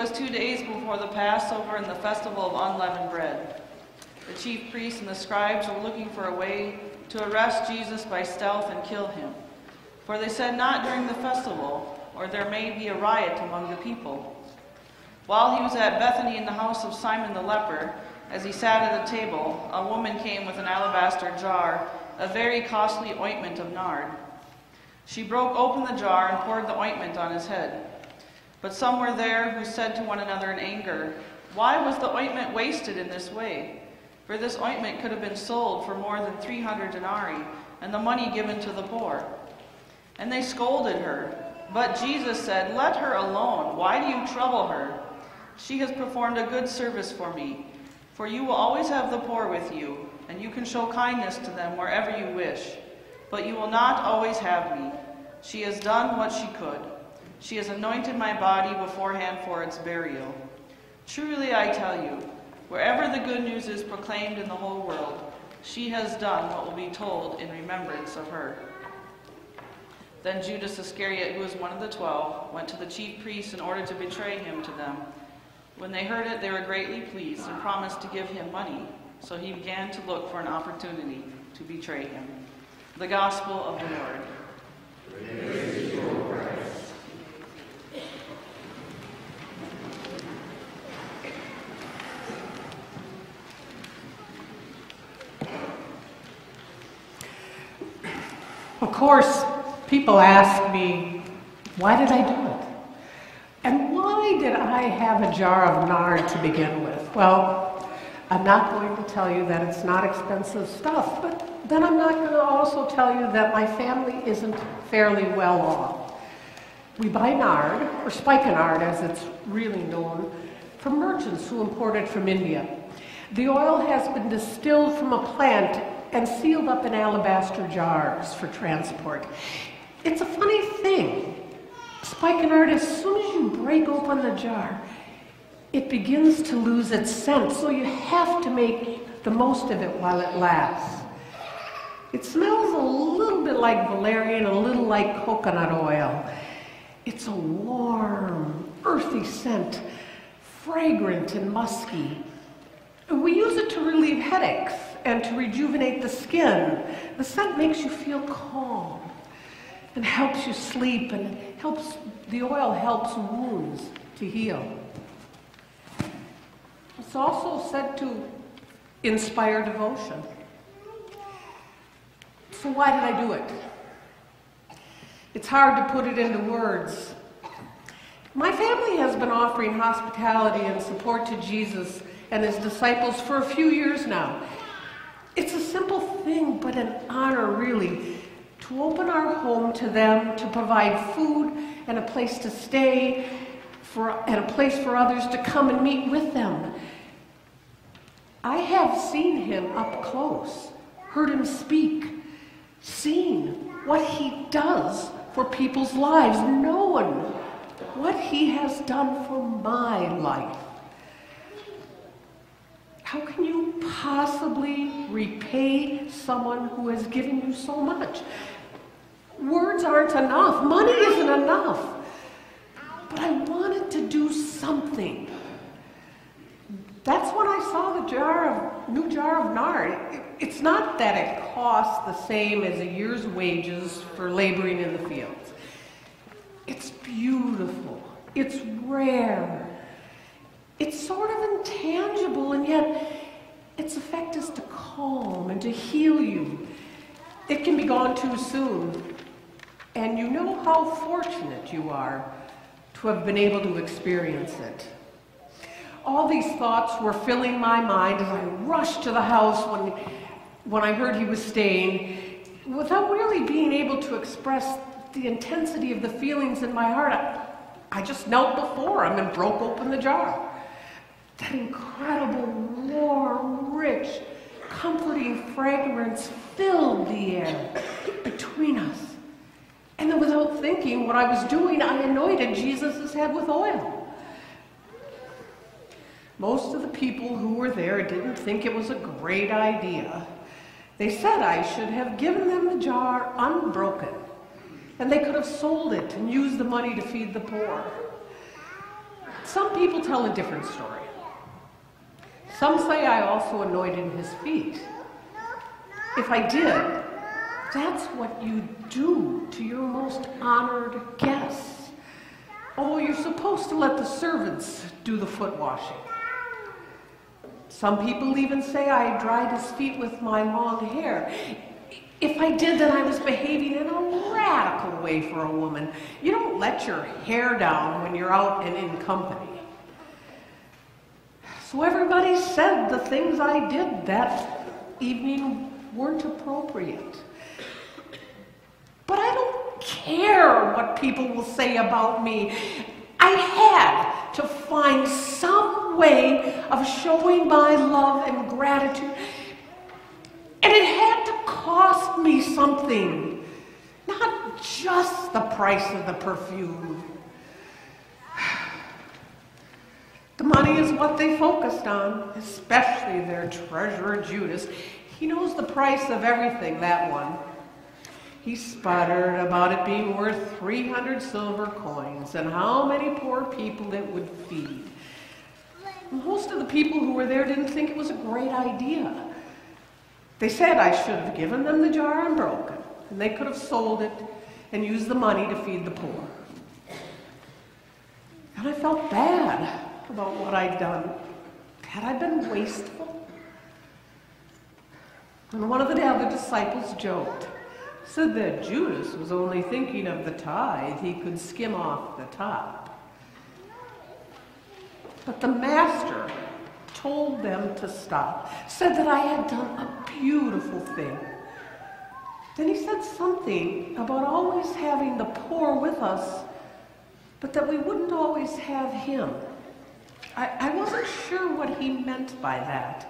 was 2 days before the Passover and the festival of unleavened bread. The chief priests and the scribes were looking for a way to arrest Jesus by stealth and kill him. For they said, "Not during the festival, or there may be a riot among the people." While he was at Bethany in the house of Simon the leper, as he sat at a table, a woman came with an alabaster jar of very costly ointment of nard. She broke open the jar and poured the ointment on his head. But some were there who said to one another in anger, "Why was the ointment wasted in this way? For this ointment could have been sold for more than 300 denarii, and the money given to the poor." And they scolded her. But Jesus said, "Let her alone. Why do you trouble her? She has performed a good service for me. For you will always have the poor with you, and you can show kindness to them wherever you wish. But you will not always have me. She has done what she could. She has anointed my body beforehand for its burial. Truly I tell you, wherever the good news is proclaimed in the whole world, she has done what will be told in remembrance of her." Then Judas Iscariot, who was one of the 12, went to the chief priests in order to betray him to them. When they heard it, they were greatly pleased and promised to give him money. So he began to look for an opportunity to betray him. The Gospel of the Lord. Praise to you, O Christ. Of course, people ask me, why did I do it? And why did I have a jar of nard to begin with? Well, I'm not going to tell you that it's not expensive stuff, but then I'm not going to also tell you that my family isn't fairly well off. We buy nard, or spikenard as it's really known, from merchants who import it from India. The oil has been distilled from a plant and sealed up in alabaster jars for transport. It's a funny thing. Spikenard, as soon as you break open the jar, it begins to lose its scent, so you have to make the most of it while it lasts. It smells a little bit like valerian, a little like coconut oil. It's a warm, earthy scent, fragrant and musky. We use it to relieve headaches and to rejuvenate the skin. The scent makes you feel calm and helps you sleep, and the oil helps wounds to heal. It's also said to inspire devotion. So why did I do it? It's hard to put it into words. My family has been offering hospitality and support to Jesus and his disciples for a few years now. It's a simple thing, but an honor, really, to open our home to them, to provide food and a place to stay, and a place for others to come and meet with them. I have seen him up close, heard him speak, seen what he does for people's lives, known what he has done for my life. How can you possibly repay someone who has given you so much? Words aren't enough. Money isn't enough. But I wanted to do something. That's when I saw the new jar of nard. It's not that it costs the same as a year's wages for laboring in the fields. It's beautiful. It's rare. It's sort of intangible, and yet its effect is to calm and to heal you. It can be gone too soon, and you know how fortunate you are to have been able to experience it. All these thoughts were filling my mind as I rushed to the house when I heard he was staying, without really being able to express the intensity of the feelings in my heart. I just knelt before him and broke open the jar. That incredible, warm, rich, comforting fragrance filled the air between us. And then, without thinking what I was doing, I anointed Jesus' head with oil. Most of the people who were there didn't think it was a great idea. They said I should have given them the jar unbroken, and they could have sold it and used the money to feed the poor. Some people tell a different story. Some say I also anointed his feet. If I did, that's what you do to your most honored guests. Although you're supposed to let the servants do the foot washing. Some people even say I dried his feet with my long hair. If I did, then I was behaving in a radical way for a woman. You don't let your hair down when you're out and in company. So everybody said the things I did that evening weren't appropriate. But I don't care what people will say about me. I had to find some way of showing my love and gratitude. And it had to cost me something, not just the price of the perfume. The money is what they focused on, especially their treasurer Judas. He knows the price of everything, that one. He sputtered about it being worth 300 silver coins and how many poor people it would feed. Most of the people who were there didn't think it was a great idea. They said I should have given them the jar unbroken, and they could have sold it and used the money to feed the poor. And I felt bad about what I'd done. Had I been wasteful? And one of the other disciples joked, said that Judas was only thinking of the tithe he could skim off the top. But the master told them to stop, said that I had done a beautiful thing. Then he said something about always having the poor with us, but that we wouldn't always have him. I wasn't sure what he meant by that.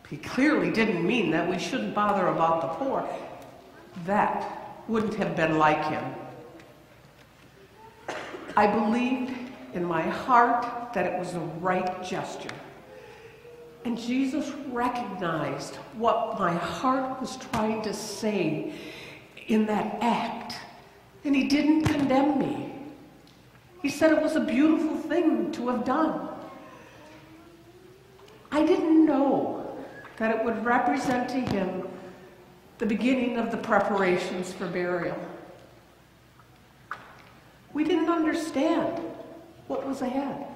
He clearly didn't mean that we shouldn't bother about the poor. That wouldn't have been like him. I believed in my heart that it was the right gesture. And Jesus recognized what my heart was trying to say in that act. And he didn't condemn me. He said it was a beautiful thing to have done. I didn't know that it would represent to him the beginning of the preparations for burial. We didn't understand what was ahead.